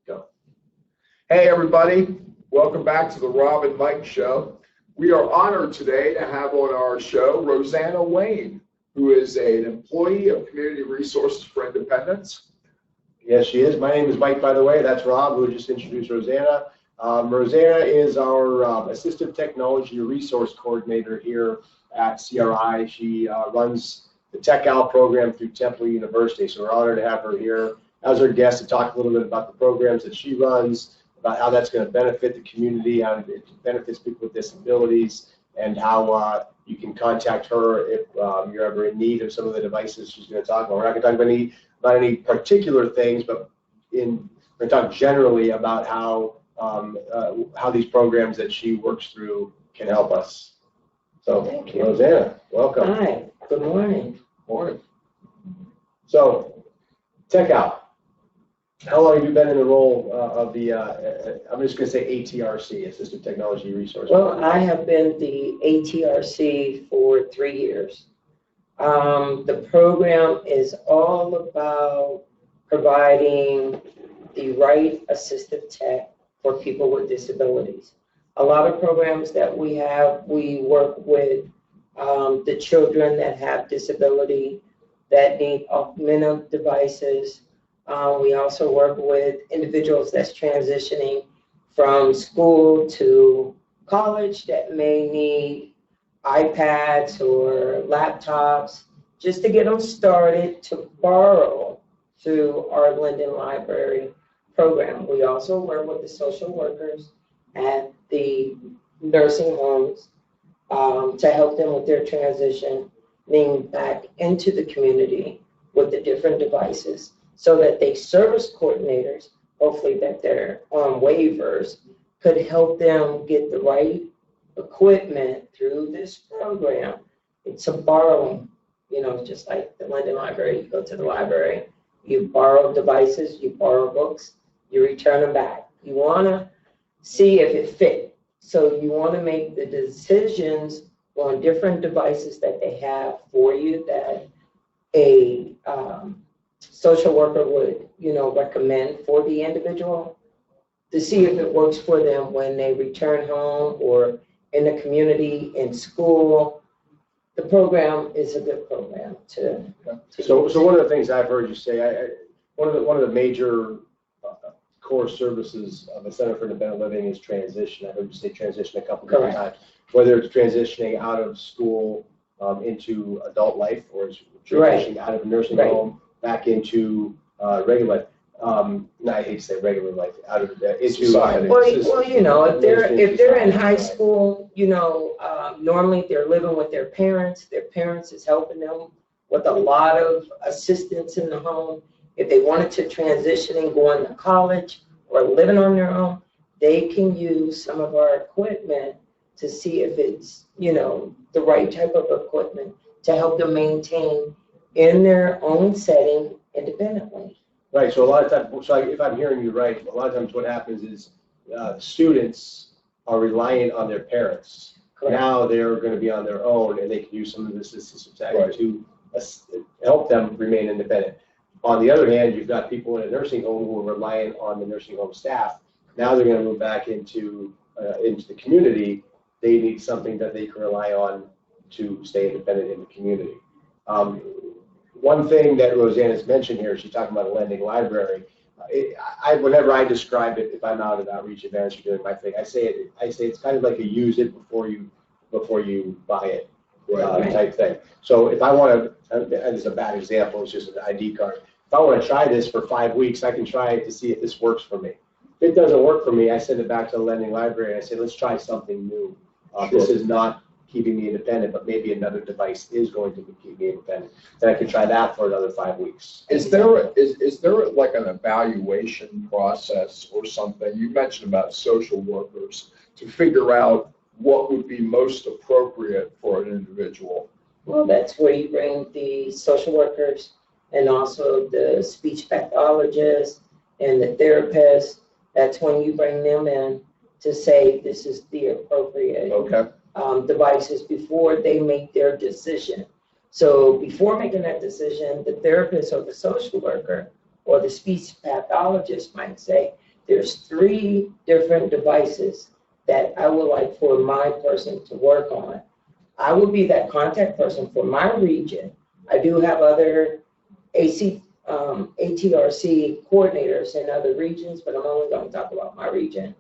Go. Hey everybody, welcome back to the Rob and Mike Show. We are honored today to have on our show Roseanna W, who is an employee of Community Resources for Independence. Yes, she is. My name is Mike, by the way. That's Rob, who just introduced Roseanna. Roseanna is our Assistive Technology Resource Coordinator here at CRI. She runs the TechAL program through Temple University, so we're honored to have her here as our guest to talk a little bit about the programs that she runs, about how that's going to benefit the community, how it benefits people with disabilities, and how you can contact her if you're ever in need of some of the devices she's going to talk about. We're not going to talk about any particular things, but we're going to talk generally about how these programs that she works through can help us. So, thank you. Roseanna, welcome. Hi, good morning. Morning. So, TechAL. How long have you been in the role of the, I'm just going to say ATRC, Assistive Technology Resource? Well, I have been the ATRC for 3 years. The program is all about providing the right assistive tech for people with disabilities. A lot of programs that we have, we work with the children that have disability, that need augmentative devices. We also work with individuals that's transitioning from school to college that may need iPads or laptops just to get them started to borrow through our Linden Library program. We also work with the social workers at the nursing homes to help them with their transition, being back into the community with the different devices, so that they service coordinators, hopefully that they're on waivers, could help them get the right equipment through this program. It's a borrowing, just like the Linden Library. You go to the library, you borrow devices, you borrow books, you return them back. You want to see if it fits. So you want to make the decisions on different devices that they have for you that a social worker would, recommend for the individual, to see if it works for them when they return home or in the community, in school. The program is a good program to So one of the things I've heard you say, one of the major core services of the Center for Independent Living is transition. I heard you say transition a couple different times, whether it's transitioning out of school into adult life, or it's transitioning out of a nursing home back into regular life. I hate to say regular life, out of into society. Well, if they're in high school, normally they're living with their parents. Their parents is helping them with a lot of assistance in the home. If they wanted to transition and go into college or living on their own, they can use some of our equipment to see if it's, the right type of equipment to help them maintain in their own setting independently. Right, so a lot of times, so if I'm hearing you right, a lot of times what happens is students are reliant on their parents. Correct. Now they're going to be on their own, and they can use some of this assistance to help them remain independent. On the other hand, you've got people in a nursing home who are reliant on the nursing home staff. Now they're going to move back into the community. They need something that they can rely on to stay independent in the community. One thing that Roseanna's mentioned here, she's talking about a lending library. Whenever I describe it, if I'm out at outreach events or doing my thing, I say it's kind of like a use it before you buy it type thing. So if I want to, and this is a bad example, it's just an ID card. If I want to try this for 5 weeks, I can try it to see if this works for me. If it doesn't work for me, I send it back to the lending library and I say, let's try something new. This is not keeping me independent, but maybe another device is going to keep me independent. Then I could try that for another 5 weeks. Is there like an evaluation process or something? You mentioned about social workers to figure out what would be most appropriate for an individual. Well, that's where you bring the social workers and also the speech pathologists and the therapists. That's when you bring them in to say this is the appropriate devices before they make their decision. So before making that decision, the therapist or the social worker or the speech pathologist might say, there's 3 different devices that I would like for my person to work on. I would be that contact person for my region. I do have other ATRC coordinators in other regions, but I'm only going to talk about my region,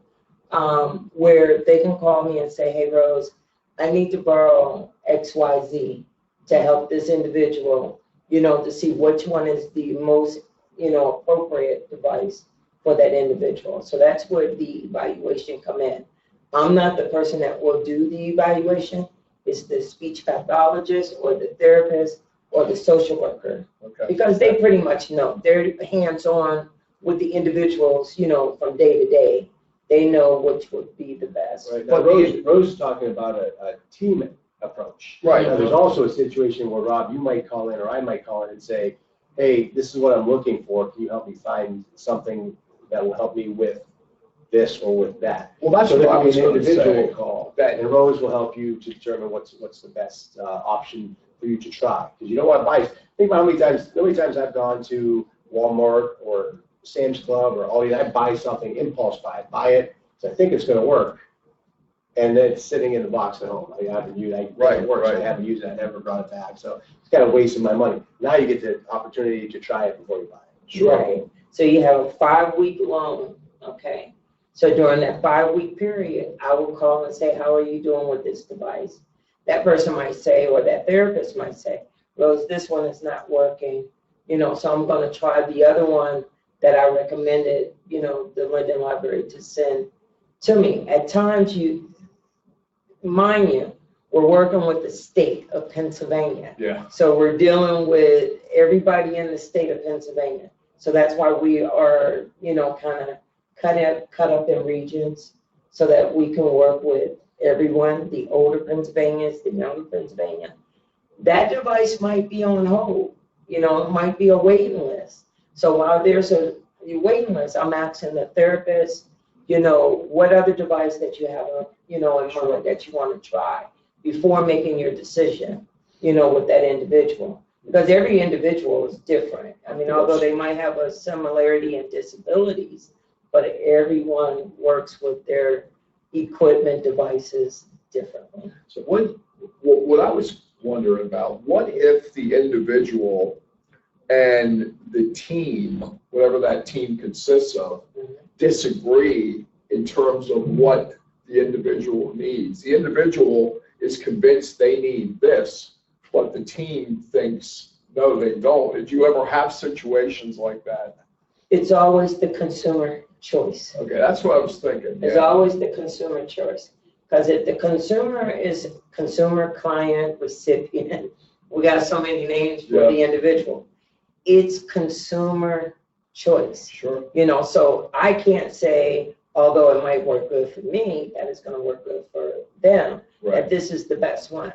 where they can call me and say, hey, Rose, I need to borrow XYZ to help this individual, to see which one is the most, appropriate device for that individual. So that's where the evaluation come in. I'm not the person that will do the evaluation. It's the speech pathologist or the therapist or the social worker. Okay. Because they pretty much know. They're hands-on with the individuals, from day to day. They know which would be the best. Right. Now, Rose is talking about a team approach. Right. Now, there's also a situation where, Rob, you might call in or I might call in and say, hey, this is what I'm looking for. Can you help me find something that will help me with this or with that? Well, that's so what I that was an going to individual say. call. That- And Rose will help you to determine what's the best option for you to try. Because you don't want to buy. Think about how many times I've gone to Walmart or Sam's Club or Aldi, and I buy something, impulse buy it, so I think it's going to work. And then it's sitting in the box at home. I haven't used it. Right, It works. right. I haven't used it. I never brought it back. So it's kind of wasting my money. Now you get the opportunity to try it before you buy it. Sure. Right. So you have a 5-week loan, okay? So during that 5-week period, I will call and say, how are you doing with this device? That person might say, or that therapist might say, Rose, this one is not working, so I'm going to try the other one that I recommended, the Linden Library to send to me. At times, mind you, we're working with the state of Pennsylvania. Yeah. So we're dealing with everybody in the state of Pennsylvania. So that's why we are, kind of cut up in regions so that we can work with everyone, the older Pennsylvanians, the younger Pennsylvania. That device might be on hold. It might be a waiting list. So while there's a waiting list, I'm asking the therapist, what other device that you have, in mind that you want to try before making your decision, with that individual. Because every individual is different. I mean, although they might have a similarity in disabilities, but everyone works with their equipment devices differently. So what I was wondering about, what if the individual and the team, whatever that team consists of, disagree in terms of what the individual needs? The individual is convinced they need this, but the team thinks, no, they don't. Did you ever have situations like that? It's always the consumer choice. Okay, that's what I was thinking. It's always the consumer choice. Because if the consumer is consumer, client, recipient, we got so many names for the individual. It's consumer choice. Sure. So I can't say, although it might work good for me, that it's going to work good for them, that this is the best one.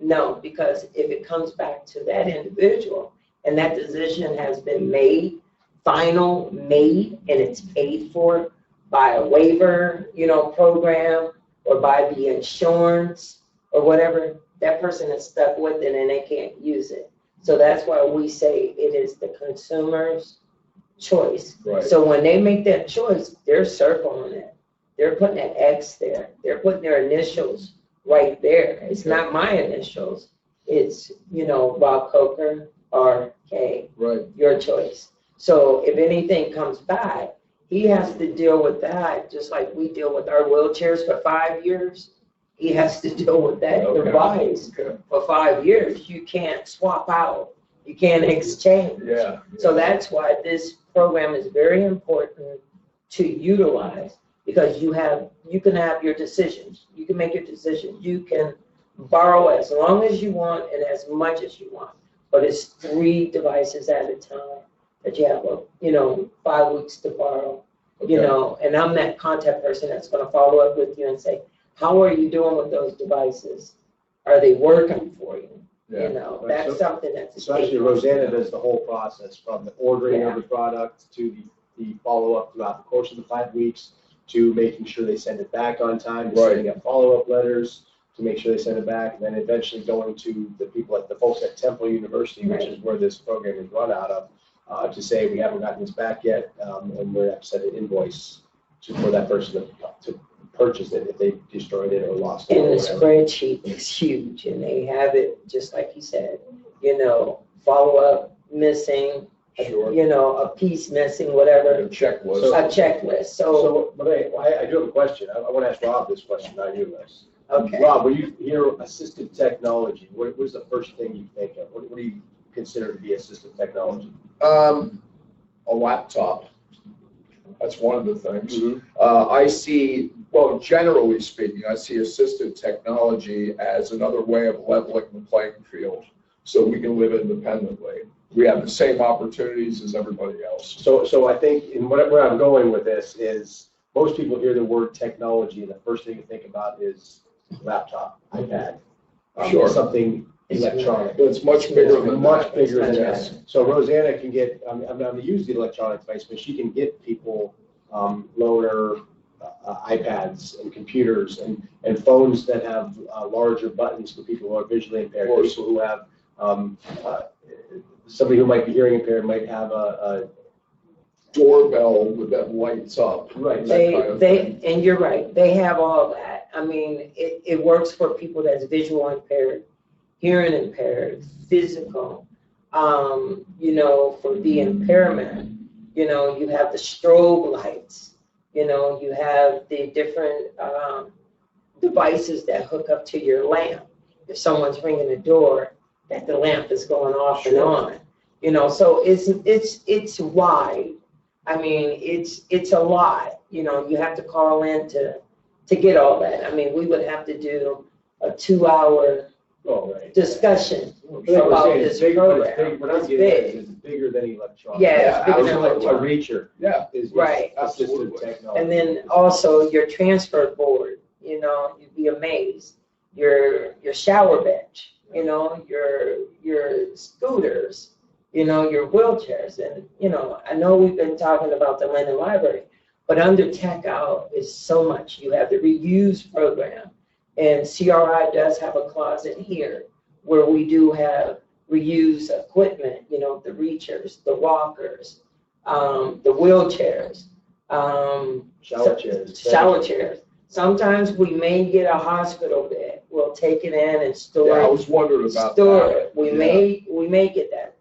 No, because if it comes back to that individual and that decision has been made, made, and it's paid for by a waiver, program, or by the insurance or whatever, that person is stuck with it and they can't use it. So that's why we say it is the consumer's choice. Right. So when they make that choice, they're circling it. They're putting an X there. They're putting their initials right there. It's not my initials. It's, Bob Coker, R.K. Right. Your choice. So if anything comes back, he has to deal with that just like we deal with our wheelchairs for 5 years. He has to deal with that device for 5 years. You can't swap out. You can't exchange. Yeah. So that's why this program is very important to utilize, because you can have your decisions. You can make your decision. You can borrow as long as you want and as much as you want. But it's 3 devices at a time that you have, 5 weeks to borrow, and I'm that contact person that's going to follow up with you and say, how are you doing with those devices? Are they working for you? Yeah. That's something that's. So actually, Roseanna does the whole process from the ordering of the product to the follow-up throughout the course of the 5 weeks, to making sure they send it back on time, to sending up follow-up letters to make sure they send it back, and then eventually going to the folks at Temple University, which is where this program is run out of, to say we haven't gotten this back yet, and we're going to send an invoice for that person to purchase it if they destroyed it or lost it. And or the whatever. spreadsheet is huge, and they have it, just like you said, follow-up missing, Sure. a piece missing, whatever, A checklist. a checklist, But I do have a question. I want to ask Rob this question, not you, Les. okay. Rob, when you hear assistive technology, what's the first thing you think of? What do you consider to be assistive technology? A laptop. That's one of the things. I see, well, generally speaking, I see assistive technology as another way of leveling the playing field so we can live independently. We have the same opportunities as everybody else. So I think, and where I'm going with this is, most people hear the word technology, and the first thing you think about is laptop, iPad, Sure. something electronic. But it's much bigger than Much that. bigger than Yes. that. So Roseanna can get, I'm going to use the electronic device, but she can get people loaner iPads and computers and phones that have larger buttons for people who are visually impaired, people who have, somebody who might be hearing impaired might have a Doorbell that lights up. Right. That kind of thing. And you're right, they have all that. I mean, it works for people that's visual impaired, hearing impaired, physical, for the impairment, you have the strobe lights, you have the different devices that hook up to your lamp. If someone's ringing the door, that the lamp is going off and on, so it's wide. I mean, it's a lot, you have to call in to get all that. I mean, we would have to do a 2-hour discussion about this program. What I'm It's getting at big. is it's bigger than electronics. Yeah, it's bigger than A electronics. reacher Yeah. is Right. assistive Absolutely. technology. And then also your transfer board, you'd be amazed. Your shower bench, your scooters, your wheelchairs. And, I know we've been talking about the Linden Library, but under Tech Out is so much. You have the reuse program, and CRI does have a closet here where we do have reuse equipment, the reachers, the walkers, the wheelchairs, shower chairs. Sometimes we may get a hospital bed. We'll take it in and store Yeah, I it. was wondering about Store that. it. We Yeah. may get that.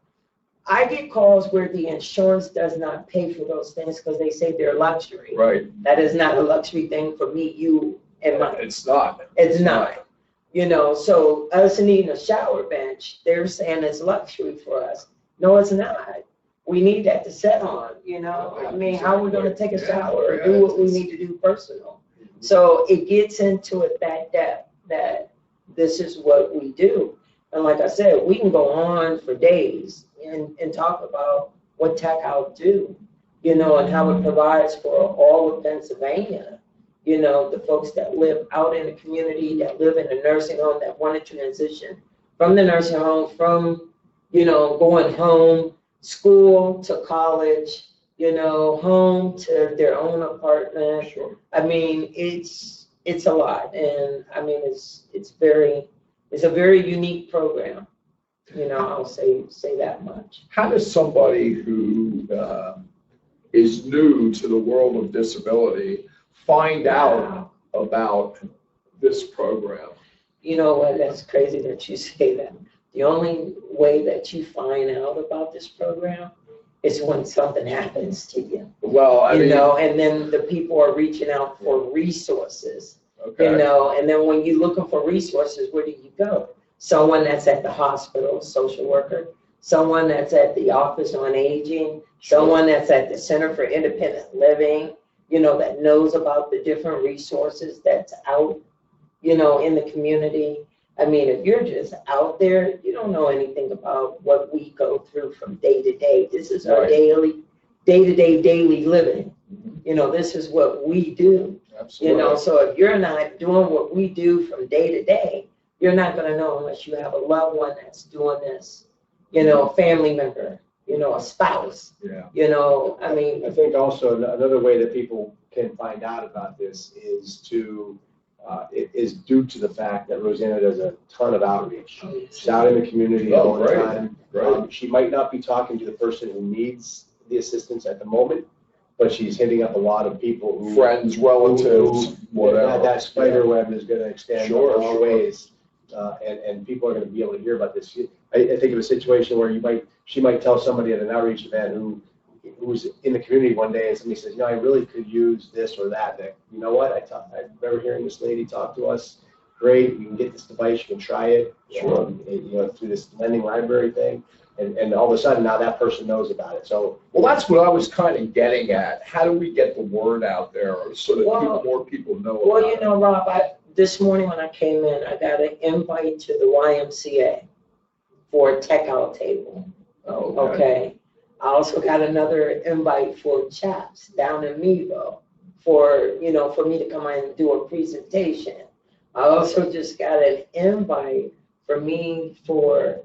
I get calls where the insurance does not pay for those things because they say they're luxury. Right. That is not a luxury thing for me, you, and my. It's not. It's not. So us needing a shower bench, they're saying it's luxury for us. No, it's not. We need that to sit on, I mean, how are we gonna take a shower or do what we need to do personal? So it gets into it that depth, that this is what we do. And like I said, we can go on for days and talk about what Tech Out do, and how it provides for all of Pennsylvania. The folks that live out in the community, that live in a nursing home, that want to transition from the nursing home, from, going home, school to college, home to their own apartment. Sure. I mean, it's a lot, and I mean, it's a very unique program. I'll say that much. How does somebody who is new to the world of disability find out about this program? You know what? That's crazy that you say that. The only way that you find out about this program is when something happens to you. Well, I mean, And then the people are reaching out for resources. okay. And then when you're looking for resources, where do you go? Someone that's at the hospital, social worker, someone that's at the Office on Aging, someone that's at the Center for Independent Living, that knows about the different resources that's out, in the community. I mean, if you're just out there, you don't know anything about what we go through from day to day. This is our Right. daily living. This is what we do. Absolutely. So if you're not doing what we do from day to day, you're not going to know unless you have a loved one that's doing this, a family member, a spouse, Yeah. I mean. I think also another way that people can find out about this is to is due to the fact that Roseanna does a ton of outreach. She's out in the community all the time. She might not be talking to the person who needs the assistance at the moment, but she's hitting up a lot of people who friends, relatives, whatever. That spider web is going to extend a long ways, and people are going to be able to hear about this. I think of a situation where she might tell somebody at an outreach event who's in the community one day, and somebody says, I really could use this or that. You know what? I remember hearing this lady talk to us. Great, you can get this device, you can try it, through this lending library thing. And all of a sudden now that person knows about it. So that's what I was kind of getting at. How do we get the word out there so that more people know about it? Rob, this morning when I came in, I got an invite to the YMCA for a tech out table. Oh, okay. I also got another invite for CHAPS down in Mevo for me to come in and do a presentation. I also just got an invite for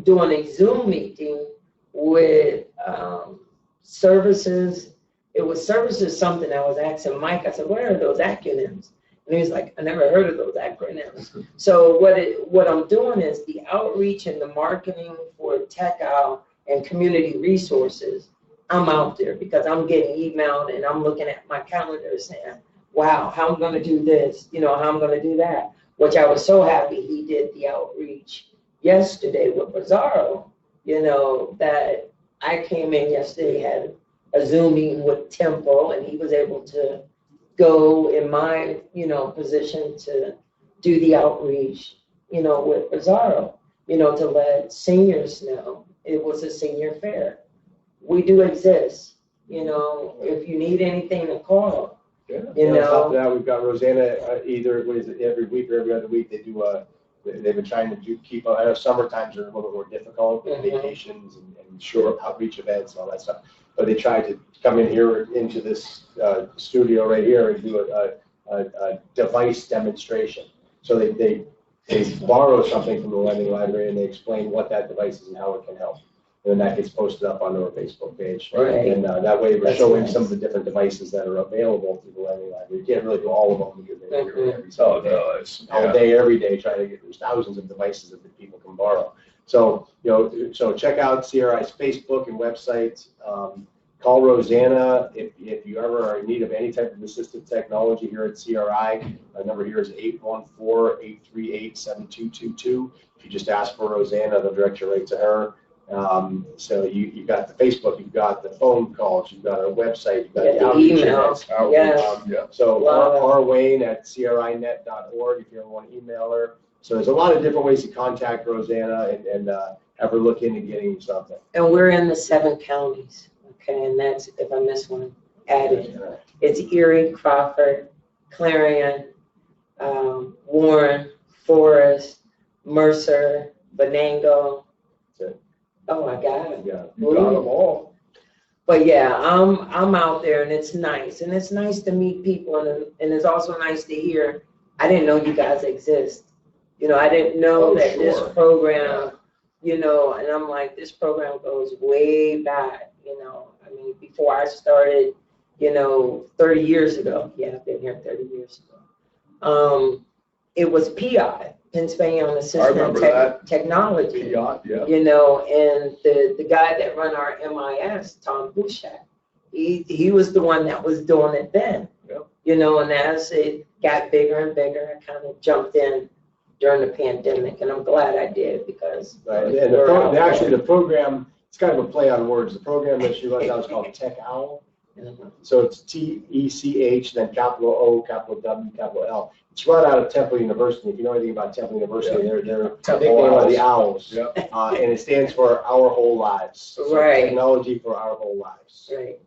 doing a Zoom meeting with services. It was services something. I was asking Mike, I said, what are those acronyms? And he was like, I never heard of those acronyms. So what I'm doing is the outreach and the marketing for Tech Out and community resources. I'm out there because I'm getting emailed and I'm looking at my calendar saying, wow, how I'm going to do this, how I'm going to do that, which I was so happy he did the outreach yesterday with Bizarro, that I came in yesterday, had a Zoom meeting with Temple, and he was able to go in my, position to do the outreach, with Bizarro, to let seniors know it was a senior fair. We do exist, if you need anything to call. Yeah. On top of that, we've got Roseanna either every week or every other week they do they've been trying to keep. I know summer times are a little bit more difficult, vacations and outreach events and all that stuff. But they try to come in here into this studio right here and do a device demonstration. So they borrow something from the lending library and they explain what that device is and how it can help. And then that gets posted up onto our Facebook page. Right. And that way we're showing some of the different devices that are available through the lending library. You can't really do all of them because they're here every single day. All day, every day, trying to get, there's thousands of devices that people can borrow. So, so check out CRI's Facebook and website. Call Roseanna if you ever are in need of any type of assistive technology here at CRI. Our number here is 814-838-7222. If you just ask for Roseanna, they'll direct you right to her. So you've got the Facebook, you've got the phone calls, you've got our website, you've got the emails. So rwayne@crinet.org if you ever want to email her. So there's a lot of different ways to contact Roseanna and have her look into getting something. And we're in the 7 counties, okay, and that's, if I miss one, added. It's Erie, Crawford, Clarion, Warren, Forest, Mercer, Venango. Oh, I got it. Yeah, you got them all. But yeah, I'm out there and it's nice. And it's nice to meet people and it's also nice to hear, I didn't know you guys exist. I didn't know that this program, and I'm like, this program goes way back, I mean, before I started, 30 years ago. Yeah, I've been here 30 years ago. It was PI. Pennsylvania Assistive Technology, yeah. And the guy that run our MIS, Tom Bushak, he was the one that was doing it then, and as it got bigger and bigger, I kind of jumped in during the pandemic, and I'm glad I did because and the program, it's kind of a play on words. The program that she runs out is called Tech Owl. So it's TECH, then capital O, capital W, capital L. It's run out of Temple University. If you know anything about Temple University, they're the Owls. And it stands for Our Whole Lives. So technology for our whole lives. Right.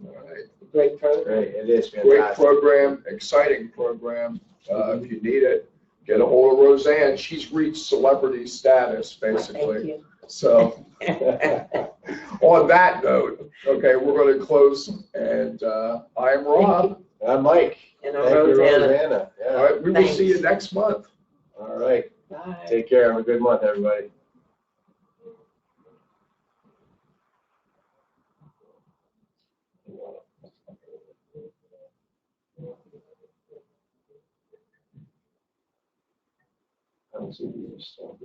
All right. Great program. Great. It is fantastic. Great program, exciting program. If you need it, get a hold of Roseanne. She's reached celebrity status, basically. Thank you. So on that note, okay, we're going to close. And I'm Rob. I'm Mike. And I'm Roseanna. Yeah. All right, we will see you next month. All right. Bye. Take care. Have a good month, everybody. council years. So